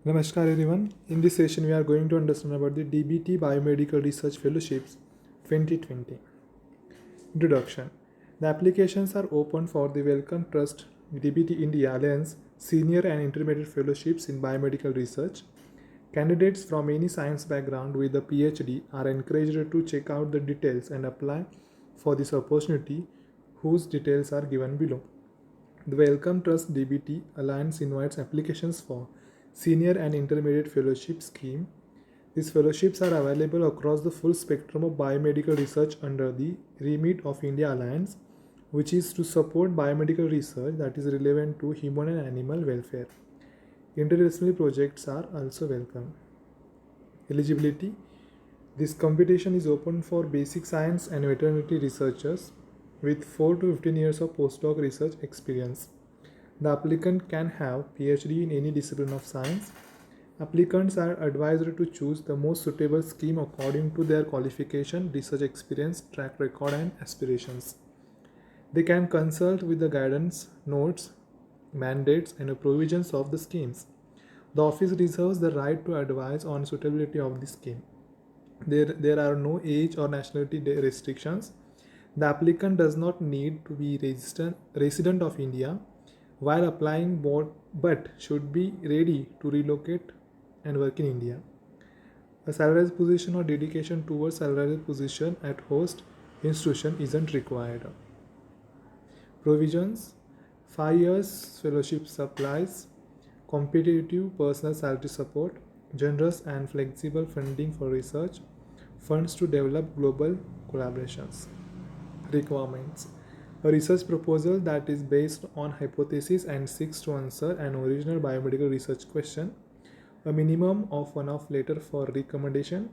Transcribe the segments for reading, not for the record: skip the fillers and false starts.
Namaskar everyone. In this session we are going to understand about the DBT Biomedical Research Fellowships 2020. Introduction. The applications are open for the Wellcome Trust DBT India Alliance Senior and Intermediate Fellowships in Biomedical Research. Candidates from any science background with a PhD are encouraged to check out the details and apply for this opportunity, whose details are given below. The Wellcome Trust DBT Alliance invites applications for Senior and Intermediate Fellowship Scheme. These fellowships are available across the full spectrum of biomedical research under the remit of India Alliance, which is to support biomedical research that is relevant to human and animal welfare. Interdisciplinary projects are also welcome. Eligibility. This competition is open for basic science and veterinary researchers with 4 to 15 years of postdoc research experience. The applicant can have PhD in any discipline of science. Applicants are advised to choose the most suitable scheme according to their qualification, research experience, track record, and aspirations. They can consult with the guidance, notes, mandates, and provisions of the schemes. The office reserves the right to advise on suitability of the scheme. There are no age or nationality restrictions. The applicant does not need to be resident of India while applying, but should be ready to relocate and work in India. A salaried position or dedication towards salaried position at host institution isn't required. Provisions: 5 years fellowship supplies, competitive personal salary support, generous and flexible funding for research, funds to develop global collaborations. Requirements: a research proposal that is based on hypothesis and seeks to answer an original biomedical research question, a minimum of 1 letter for recommendation,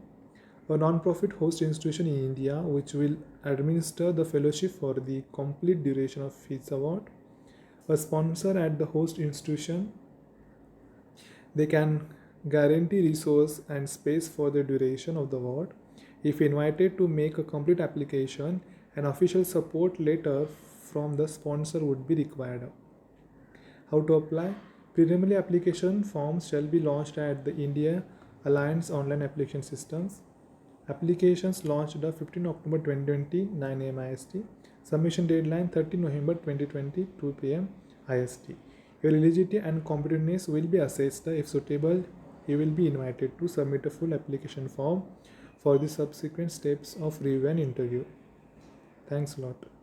a non-profit host institution in India which will administer the fellowship for the complete duration of its award, a sponsor at the host institution. They can guarantee resource and space for the duration of the award. If invited to make a complete application, an official support letter from the sponsor would be required. How to apply? Preliminary application forms shall be launched at the India Alliance online application systems. Applications launched the 15 October 2020, 9 am IST. Submission deadline 30 November 2020, 2 pm IST. Your eligibility and competitiveness will be assessed. If suitable, you will be invited to submit a full application form for the subsequent steps of review and interview. Thanks a lot.